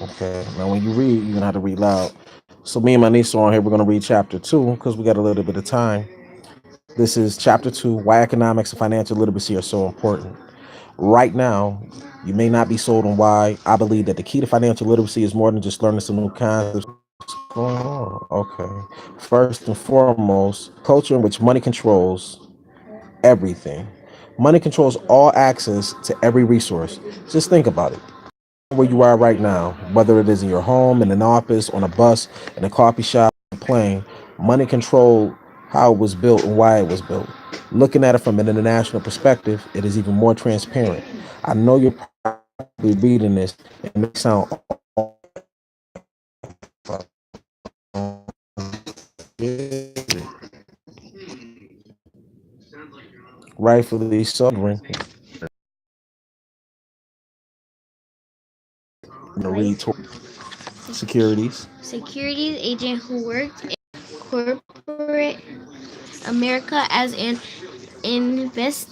Okay. Now, when you read, you're gonna have to read loud. So, me and my niece are on here. We're gonna read chapter two because we got a little bit of time. This is chapter two: Why economics and financial literacy are so important. Right now, you may not be sold on why. I believe that the key to financial literacy is more than just learning some new concepts. What's going on? Okay. First and foremost, culture in which money controls everything. Money controls all access to every resource. Just think about it. Where you are right now, whether it is in your home, in an office, on a bus, in a coffee shop, a plane, money controlled how it was built and why it was built. Looking at it from an international perspective, it is even more transparent. I know you're probably reading this and it may sound rightfully so. Right. Securities, Securities agent who worked in corporate America as an invest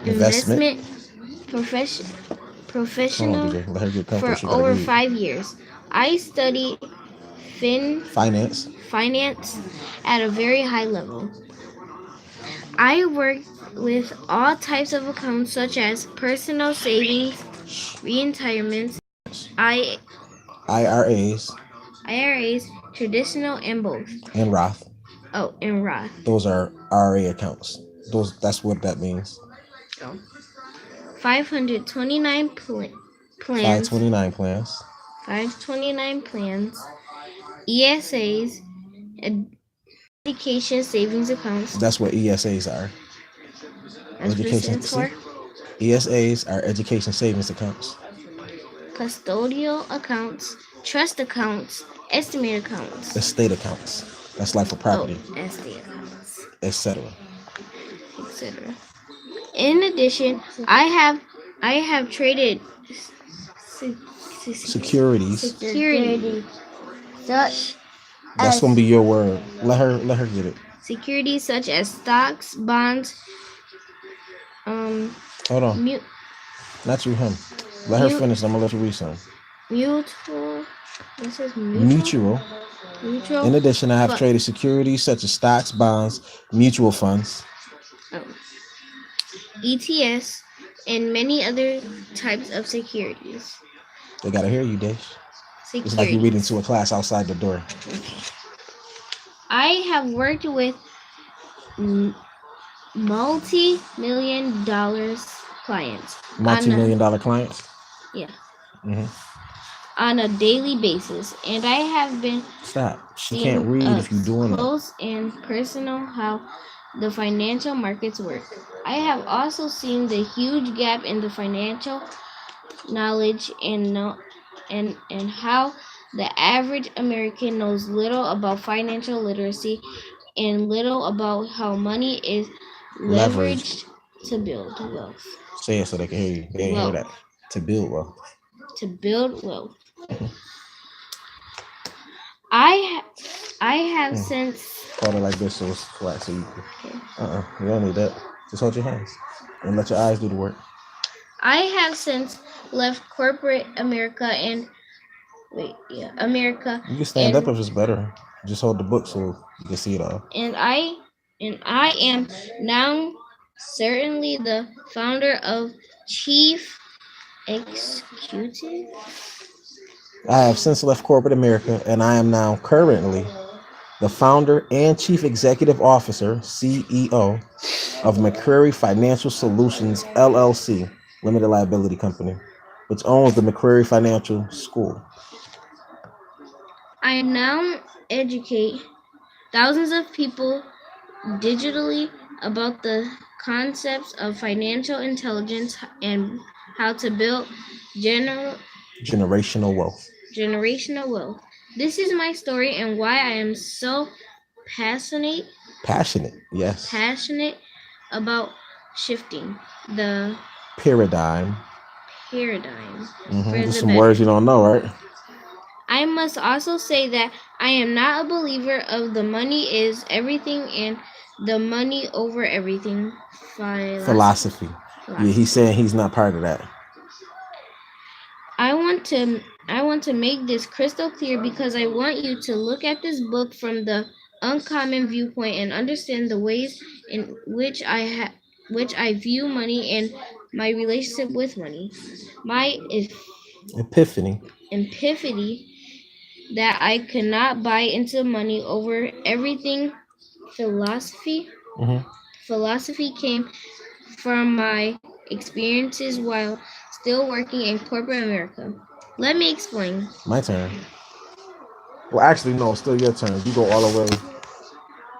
investment. investment profession, Hold on, professional DJ. Let her get for comfortable. She gotta over read. 5 years. I studied Finance. finance at a very high level. I worked with all types of accounts such as personal savings, retirements, I, IRAs IRAs, traditional and both. and Roth. Oh, and Roth. Those are RA accounts. That's what that means. Oh. 529 plans, 529 plans. 529 plans, ESAs, education savings accounts. That's what ESAs are. That's what it Education. stands See, for. ESAs are education savings accounts. Custodial accounts, trust accounts, estimate accounts. Estate accounts. That's like for Oh, property, SD accounts, etc. etc. In addition, I have traded se- Securities. security such That's as gonna be your word. Let her get it. securities such as stocks, bonds, um, Hold on. mu- Not you, him. Let her mu- finish. I'm gonna let you read some. mutual. This is mutual. Mutual. Mutual. In addition, I have Fu- traded securities such as stocks, bonds, mutual funds. oh, ETS, and many other types of securities. They gotta hear you, Dish. It's like you're reading Securities. to a class outside the door. I have worked with multi-million dollars clients on a Multi-million dollar clients. yeah Hmm. on a daily basis, and I have been Stop. She can't seeing read up if you're doing that. close and personal how the financial markets work. I have also seen the huge gap in the financial knowledge and how the average American knows little about financial literacy and little about how money is Leverage. leveraged to build wealth. Say it so they can hear you. They ain't hear Wealth. that. To build wealth. To build wealth. I I have Mm. since Hold it like this so it's flat so you can. You don't need that. Just hold your hands and let your eyes do the work. I have since left corporate America and America You can stand up and if it's better. Just hold the book so you can see it all. and I am now certainly the founder of Chief Executive. I have since left corporate America and I am now currently the founder and chief executive officer, CEO, of McCreary Financial Solutions LLC, limited liability company, which owns the McCreary Financial School. I now educate thousands of people digitally about the concepts of financial intelligence and how to build general Generational wealth. generational wealth. This is my story and why I am so passionate Passionate, yes. passionate about shifting the Paradigm. paradigm for There's the some words better. you don't know, right? I must also say that I am not a believer of the money is everything and the money over everything philosophy. Philosophy. Yeah, he's Philosophy. saying he's not part of that. I want to I want to make this crystal clear because I want you to look at this book from the uncommon viewpoint and understand the ways in which I view money and my relationship with money. My Epiphany. epiphany that I could not buy into money over everything philosophy Hmm. philosophy came from my experiences while still working in corporate America. Let me explain. My turn. Well, actually, no, still your turn. You go all the way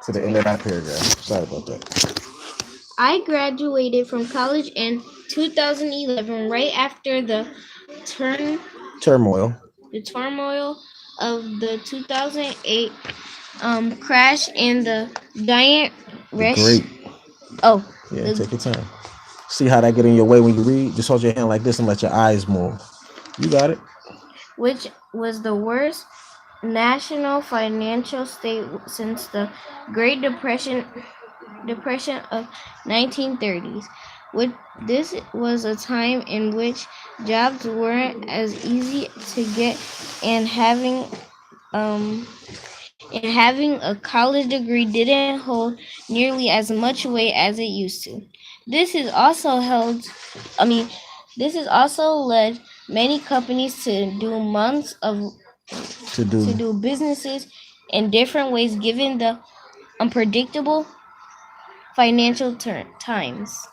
to the end of that paragraph. Sorry about that. I graduated from college in 2011, right after turn Turmoil. the turmoil of the 2008 crash and the giant The rush. great. Oh, Yeah, the take your time. See how that get in your way when you read? Just hold your hand like this and let your eyes move. You got it. which was the worst national financial state since the Great Depression of 1930s. Which this was a time in which jobs weren't as easy to get, and um having a college degree didn't hold nearly as much weight as it used to. This is also held I mean this has also led many companies to do months of To do. to do businesses in different ways given the unpredictable financial times.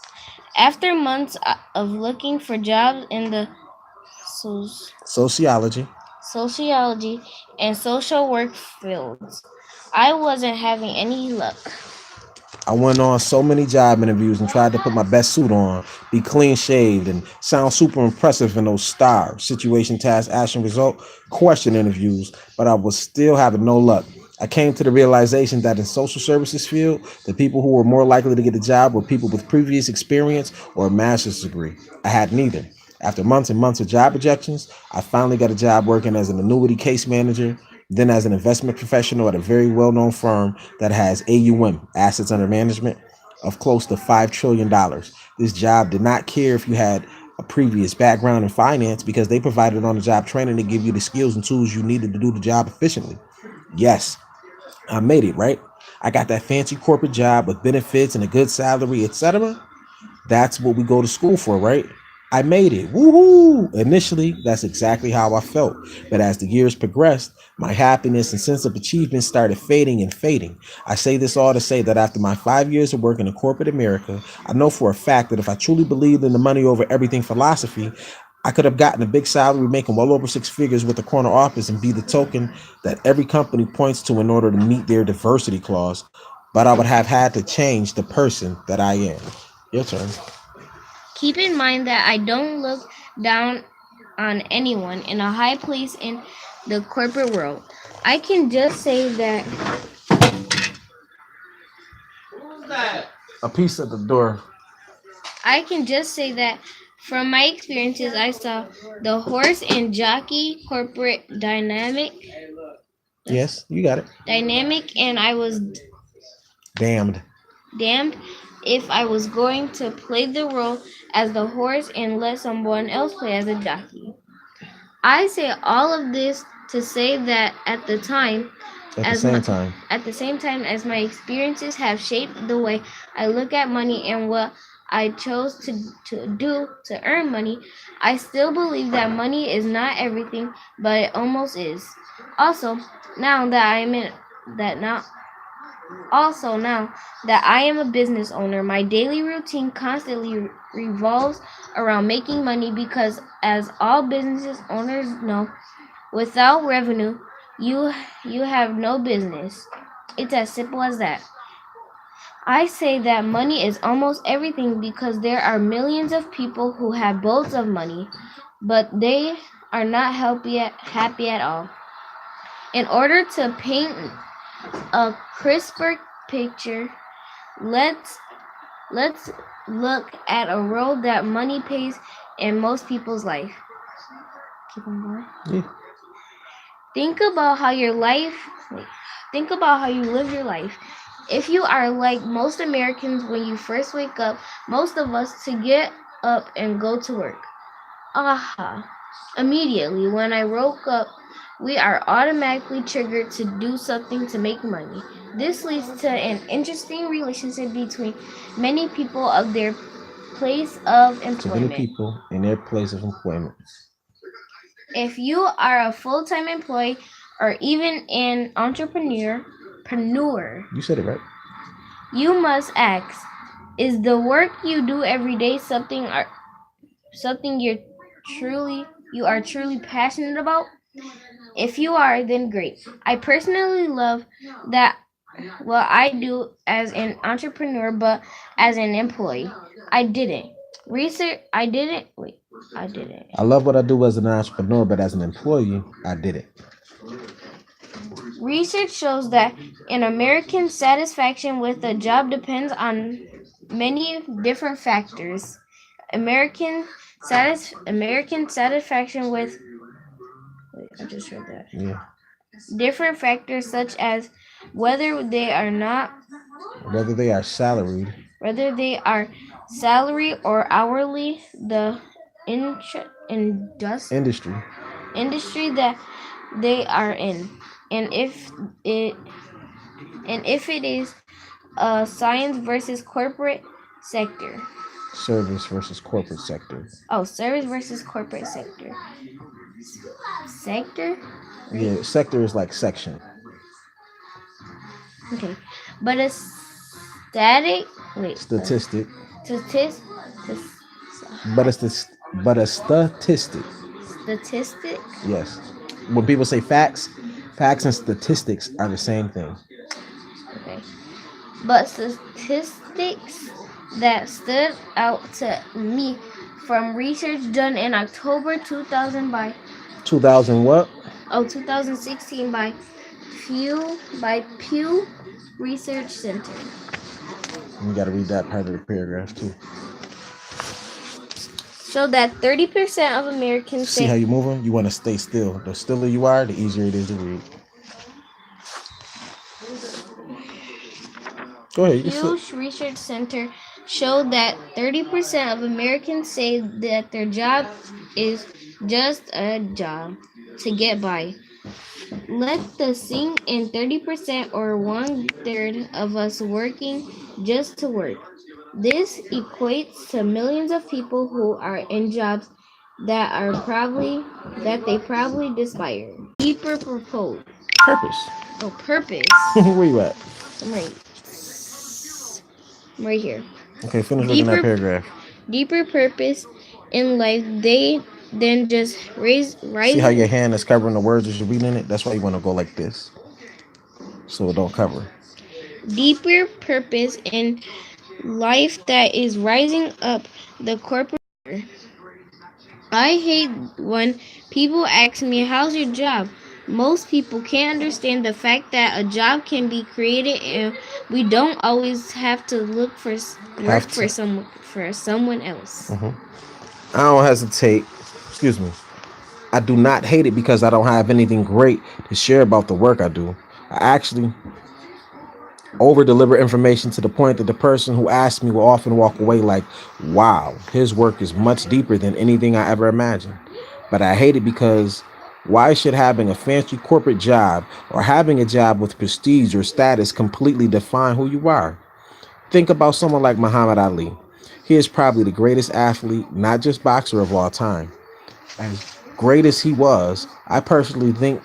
After months of looking for jobs in the so- Sociology. sociology and social work fields, I wasn't having any luck. I went on so many job interviews and tried to put my best suit on, be clean shaved, and sound super impressive in those STAR situation, task, action, result question interviews, but I was still having no luck. I came to the realization that in social services field, the people who were more likely to get a job were people with previous experience or a master's degree. I had neither. After months and months of job rejections, I finally got a job working as an annuity case manager, then as an investment professional at a very well-known firm that has AUM, assets under management, of close to $5 trillion. This job did not care if you had a previous background in finance because they provided on-the-job training to give you the skills and tools you needed to do the job efficiently. Yes, I made it, right? I got that fancy corporate job with benefits and a good salary, etc. That's what we go to school for, right? I made it. Woohoo! Initially, that's exactly how I felt. But as the years progressed, my happiness and sense of achievement started fading and fading. I say this all to say that after my 5 years of working in corporate America, I know for a fact that if I truly believed in the money over everything philosophy, I could have gotten a big salary making well over six figures with the corner office and be the token that every company points to in order to meet their diversity clause. But I would have had to change the person that I am. Your turn. Keep in mind that I don't look down on anyone in a high place in the corporate world. I can just say that A piece at the door. I can just say that from my experiences I saw the horse and jockey corporate Yes, you got it. dynamic, and I was Damned. damned if I was going to play the role as the horse and let someone else play as a jockey. I say all of this to say that At the as my, same time. at the same time as my experiences have shaped the way I look at money and what I chose to do to earn money, I still believe that money is not everything, but it almost is. Also, now that I'm in that now also, now that I am a business owner, my daily routine constantly revolves around making money because, as all business owners know, without revenue, you have no business. It's as simple as that. I say that money is almost everything because there are millions of people who have boats of money, but they are not happy at all. In order to paint a crisper picture, let's let's look at a role that money plays in most people's life. Keep on going. Yeah. Think about how your life think about how you live your life. If you are like most Americans, when you first wake up, most of us to get up and go to work. Aha. immediately when I woke up, we are automatically triggered to do something to make money. This leads to an interesting relationship between many people of their place of So many employment. people in their place of employment. If you are a full-time employee or even an entrepreneur, You said it right. you must ask, is the work you do every day something you are truly passionate about? If you are, then great. I personally love that what I do as an entrepreneur, but as an employee, I didn't. Research, I didn't. Wait, I didn't. I love what I do as an entrepreneur, but as an employee, I did it. Research shows that an American satisfaction with a job depends on many different factors. American satisfaction with I just read that. Yeah. Different factors such as whether they are not Whether they are salaried, whether they are salary or hourly, the industry, industry that they are in, and it if it is a science versus corporate sector. service versus corporate sector. Oh, service versus corporate sector. Sector? Yeah, sector is like section. Okay. But a static wait. Statistic. Statistic But it's this but a statistic. statistic? Yes. When people say facts, facts and statistics are the same thing. Okay. But statistics that stood out to me from research done in October 2000 what? 2016 by Pew Research Center. You got to read that part of the paragraph too. Showed that 30% of Americans See how you moving? You want to stay still. The stiller you are, the easier it is to read. Go ahead. Pew Research Center showed that 30% of Americans say that their job is just a job to get by. Let the sink in 30% or 1/3 of us working just to work. This equates to millions of people who are in jobs that they probably despise. Deeper purpose. Oh, purpose. Where you at? I'm right here. Okay, finish reading that paragraph. Deeper purpose in life, they then just rise. See how your hand is covering the words as you're reading it? That's why you want to go like this, so it don't cover. Deeper purpose in life that is rising up the corporate. I hate when people ask me, how's your job? Most people can't understand the fact that a job can be created and we don't always have to look for work for someone else. I don't hesitate. Excuse me. I do not hate it because I don't have anything great to share about the work I do. I actually over deliver information to the point that the person who asks me will often walk away like, wow, his work is much deeper than anything I ever imagined. But I hate it because why should having a fancy corporate job or having a job with prestige or status completely define who you are? Think about someone like Muhammad Ali. He is probably the greatest athlete, not just boxer of all time. As great as he was, I personally think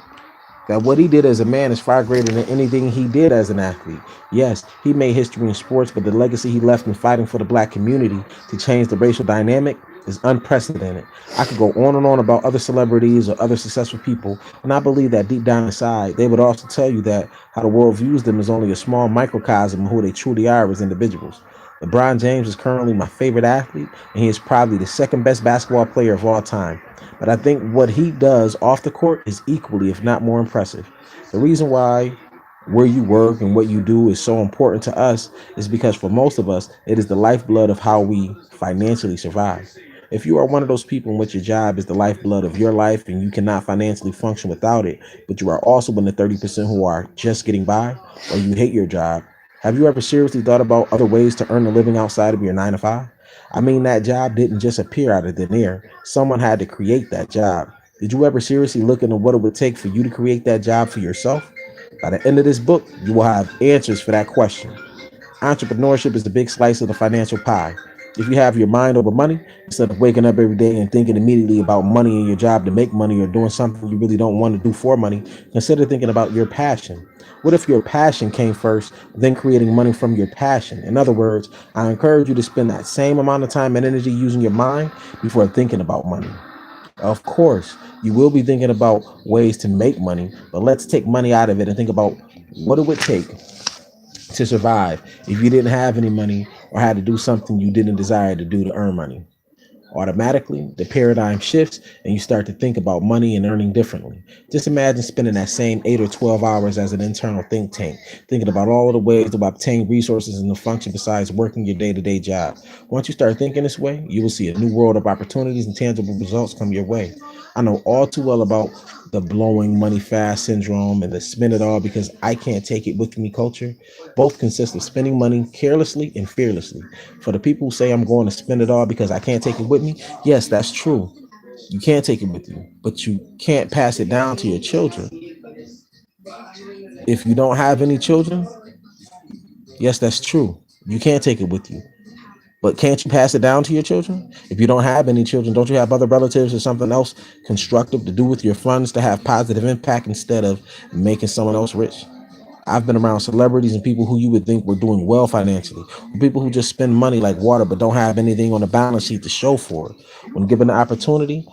that what he did as a man is far greater than anything he did as an athlete. Yes, he made history in sports, but the legacy he left in fighting for the black community to change the racial dynamic is unprecedented. I could go on and on about other celebrities or other successful people, and I believe that deep down inside, they would also tell you that how the world views them is only a small microcosm of who they truly are as individuals. LeBron James is currently my favorite athlete, and he is probably the second best basketball player of all time. But I think what he does off the court is equally, if not more impressive. The reason why where you work and what you do is so important to us is because for most of us, it is the lifeblood of how we financially survive. If you are one of those people in which your job is the lifeblood of your life and you cannot financially function without it, but you are also in the 30% who are just getting by, or you hate your job, have you ever seriously thought about other ways to earn a living outside of your 9 to 5? I mean, that job didn't just appear out of thin air. Someone had to create that job. Did you ever seriously look into what it would take for you to create that job for yourself? By the end of this book, you will have answers for that question. Entrepreneurship is the big slice of the financial pie. If you have your mind over money, instead of waking up every day and thinking immediately about money and your job to make money or doing something you really don't want to do for money, consider thinking about your passion. What if your passion came first, then creating money from your passion? In other words, I encourage you to spend that same amount of time and energy using your mind before thinking about money. Of course, you will be thinking about ways to make money, but let's take money out of it and think about what it would take to survive if you didn't have any money or had to do something you didn't desire to do to earn money. Automatically, the paradigm shifts and you start to think about money and earning differently. Just imagine spending that same 8 or 12 hours as an internal think tank, thinking about all of the ways to obtain resources and the function besides working your day to day job. Once you start thinking this way, you will see a new world of opportunities and tangible results come your way. I know all too well about the blowing money fast syndrome and the spend it all because I can't take it with me culture. Both consist of spending money carelessly and fearlessly. For the people who say I'm going to spend it all because I can't take it with me, yes, that's true. You can't take it with you, but you can't pass it down to your children. If you don't have any children, yes, that's true. You can't take it with you. But can't you pass it down to your children? If you don't have any children, don't you have other relatives or something else constructive to do with your funds to have positive impact instead of making someone else rich? I've been around celebrities and people who you would think were doing well financially, people who just spend money like water but don't have anything on the balance sheet to show for it. When given the opportunity,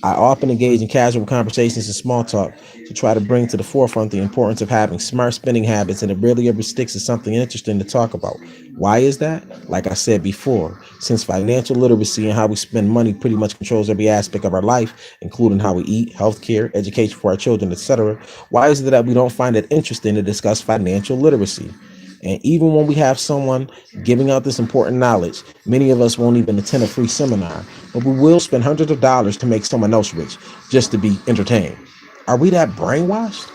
I often engage in casual conversations and small talk to try to bring to the forefront the importance of having smart spending habits, and it rarely ever sticks as something interesting to talk about. Why is that? Like I said before, since financial literacy and how we spend money pretty much controls every aspect of our life, including how we eat, healthcare, education for our children, etc., why is it that we don't find it interesting to discuss financial literacy? And even when we have someone giving out this important knowledge, many of us won't even attend a free seminar, but we will spend hundreds of dollars to make someone else rich just to be entertained. Are we that brainwashed?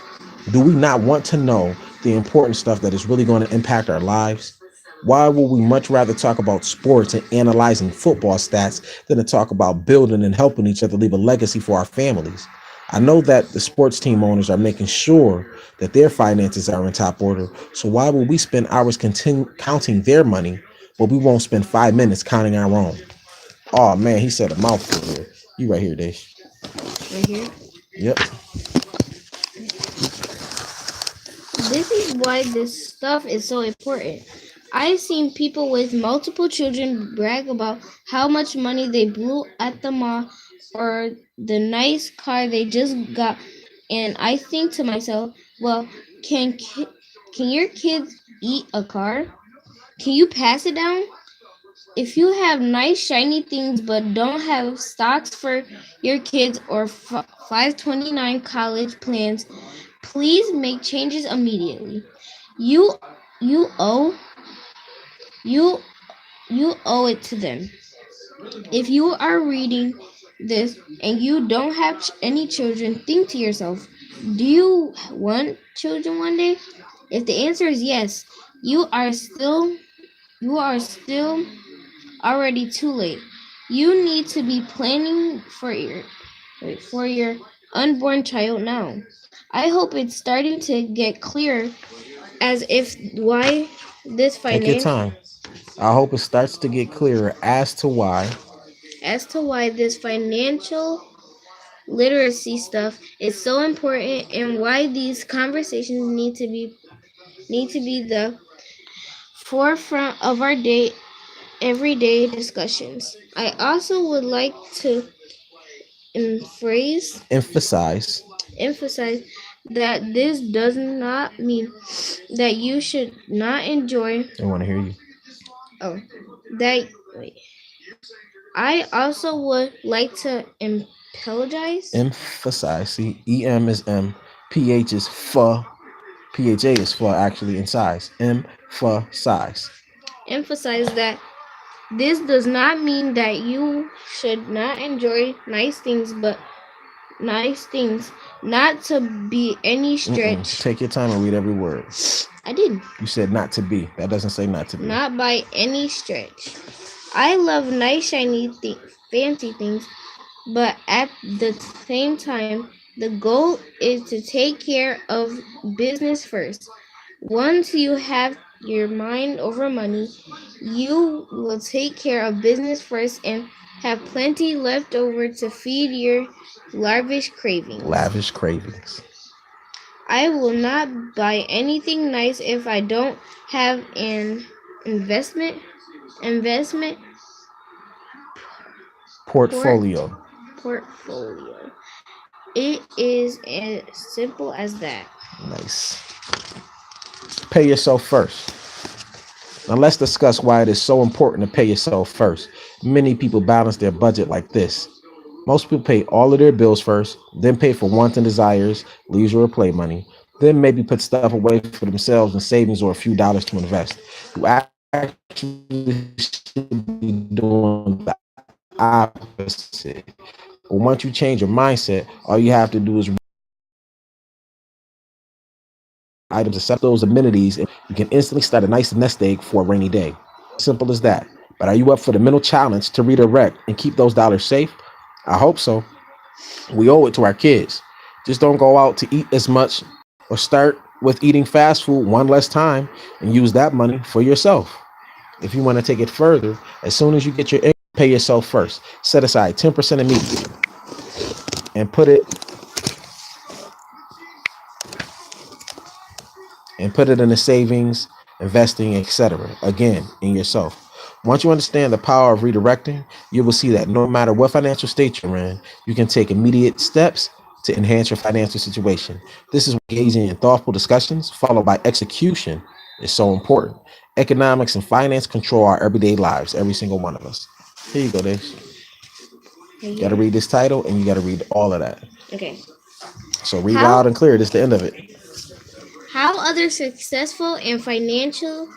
Do we not want to know the important stuff that is really going to impact our lives? Why would we much rather talk about sports and analyzing football stats than to talk about building and helping each other leave a legacy for our families? I know that the sports team owners are making sure that their finances are in top order. So why would we spend hours counting their money, but we won't spend 5 minutes counting our own? Oh man, he said a mouthful here. You right here, Dave. Right here. Yep. This is why this stuff is so important. I've seen people with multiple children brag about how much money they blew at the mall or the nice car they just got, and I think to myself, well, can your kids eat a car? Can you pass it down? If you have nice shiny things but don't have stocks for your kids or 529 college plans, please make changes immediately. You you owe you you owe it to them. If you are reading this and you don't have any children, think to yourself, do you want children one day? If the answer is yes, you are still you are still already too late. You need to be planning for your unborn child now. I hope it's starting to get clearer as if why this Take your finance time. I hope it starts to get clearer as to why this financial literacy stuff is so important and why these conversations need to be the forefront of our everyday discussions. I also would like to phrase emphasize. emphasize that this does not mean that you should not enjoy. I want to hear you. Oh, that wait. I also would like to apologize. Emphasize. See, EM is M, PH is pha, PHA is for actually in size. Emphasize. Emphasize that this does not mean that you should not enjoy nice things, not to be any stretch. Take your time and read every word. I did. You said not to be. That doesn't say not to be. Not by any stretch. I love nice, shiny, fancy things, but at the same time, the goal is to take care of business first. Once you have your mind over money, you will take care of business first and have plenty left over to feed your lavish cravings. Lavish cravings. I will not buy anything nice if I don't have an investment port Portfolio. portfolio. It is as simple as that. Nice. Pay yourself first. Now let's discuss why it is so important to pay yourself first. Many people balance their budget like this. Most people pay all of their bills first, then pay for wants and desires, leisure or play money, then maybe put stuff away for themselves in savings or a few dollars to invest. You actually should be doing the opposite. But once you change your mindset, all you have to do is items, accept those amenities, and you can instantly start a nice nest egg for a rainy day. Simple as that. But are you up for the mental challenge to redirect and keep those dollars safe? I hope so. We owe it to our kids. Just don't go out to eat as much or start with eating fast food one less time and use that money for yourself. If you want to take it further, as soon as you get your income, pay yourself first. Set aside 10% immediately and put it in the savings, investing, etc. Again, in yourself. Once you understand the power of redirecting, you will see that no matter what financial state you're in, you can take immediate steps to enhance your financial situation. This is engaging in thoughtful discussions followed by execution is so important. Economics and finance control our everyday lives, every single one of us. Here you go, Dave. You got to read this title and you got to read all of that. Okay. So read How loud and clear. This is the end of it. how other successful and financially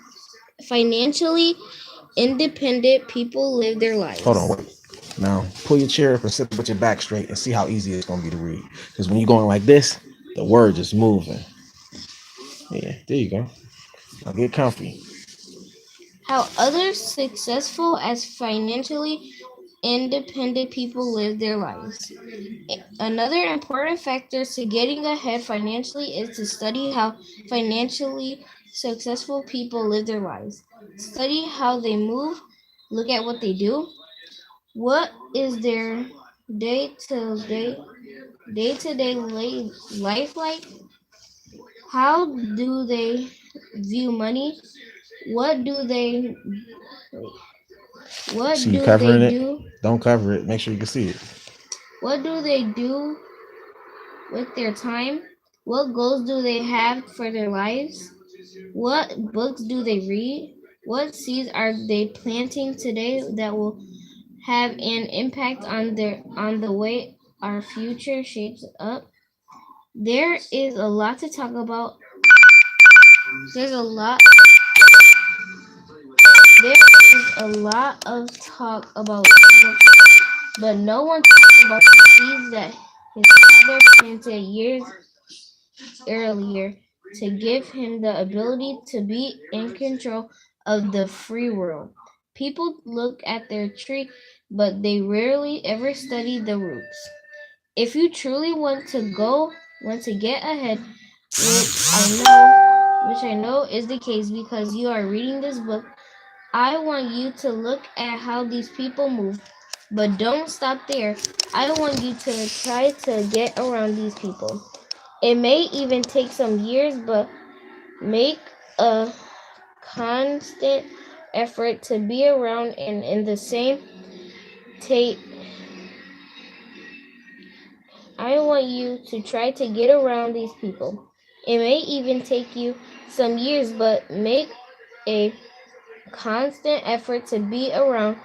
independent people live their Hold on, lives. wait. Now pull your chair up and sit with your back straight and see how easy it's gonna be to read. Because when you're going like this, the word just moving. Yeah, there you go. Now get comfy. How other successful as financially independent people live their lives. Another important factor to getting ahead financially is to study how financially successful people live their lives. Study how they move, look at what they do, what is their day to day life like, how do they view money, what do they what See you do they covering it. do Don't cover it. Make sure you can see it. what do they do with their time, what goals do they have for their lives, what books do they read, what seeds are they planting today that will have an impact on the way our future shapes up. There is a lot to talk about. There's a lot there is a lot of talk about, but no one talks about the seeds that his father planted years earlier to give him the ability to be in control of the free world. People look at their tree, but they rarely ever study the roots. If you truly want to get ahead, which I know is the case because you are reading this book, I want you to look at how these people move. But don't stop there. I want you to try to get around these people. It may even take some years, but make a constant effort to be around and in the same tape. I want you to try to get around these people. It may even take you some years, but make a constant effort to be around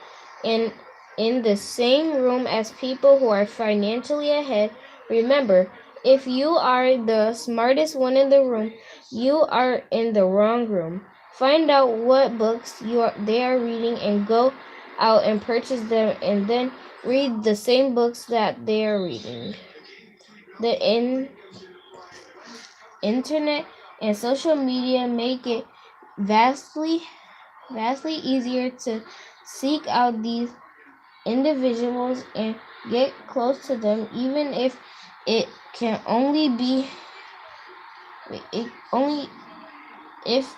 and in the same room as people who are financially ahead. Remember, if you are the smartest one in the room, you are in the wrong room. Find out what books they are reading and go out and purchase them and then read the same books that they are reading. The internet and social media make it vastly easier seek out these individuals and get close to them, even if it can only be it only if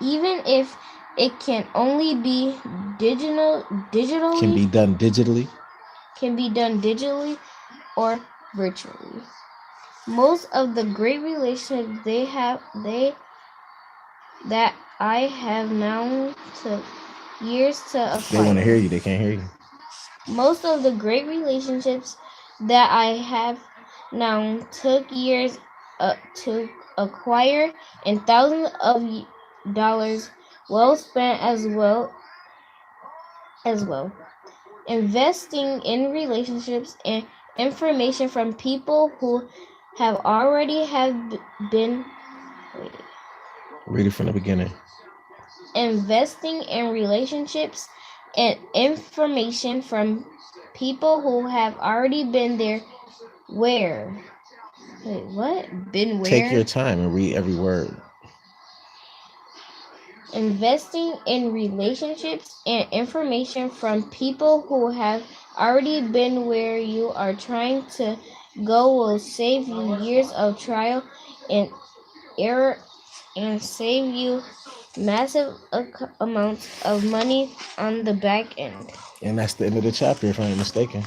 even if it can only be Can digitally be done digitally. can be done digitally or virtually. Most of the great relationships they that I have now took years to They want to hear acquire. you. They can't hear you. Most of the great relationships that I have now took years to acquire and thousands of dollars well spent as well. Investing in relationships and information from people who have already have been wait, Read it from the beginning. investing in relationships and information from people who have already been there. Where? Wait, what? Been Take your where? time and read every word. Investing in relationships and information from people who have already been where you are trying to go will save you years of trial and error and save you massive amounts of money on the back end. And that's the end of the chapter, if I'm not mistaken.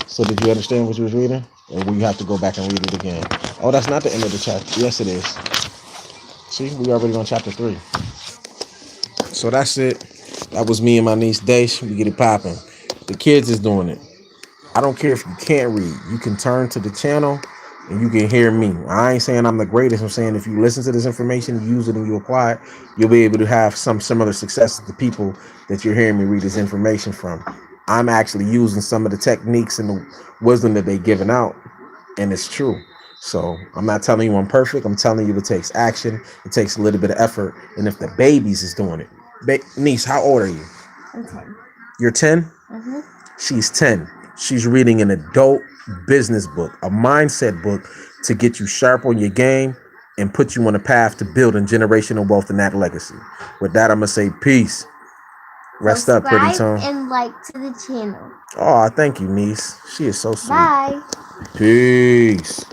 So did you understand what you was reading? Or will you have to go back and read it again? Oh, that's not the end of the chapter. Yes, it is. See, we already on chapter 3. So that's it. That was me and my niece Dash. We get it popping. The kids is doing it. I don't care if you can't read. You can turn to the channel and you can hear me. I ain't saying I'm the greatest. I'm saying if you listen to this information, use it and you apply it, you'll be able to have some similar success to the people that you're hearing me read this information from. I'm actually using some of the techniques and the wisdom that they're giving out, and it's true. So I'm not telling you I'm perfect. I'm telling you it takes action. It takes a little bit of effort. And if the babies is doing it, niece, how old are you? I'm 10. You're 10. Mm-hmm. She's 10. She's reading an adult business book, a mindset book to get you sharp on your game and put you on a path to building generational wealth and that legacy. With that, I'm going to say peace. Rest up, pretty Subscribe tongue. and like to the channel. Oh, thank you, niece. She is so sweet. Bye. Peace.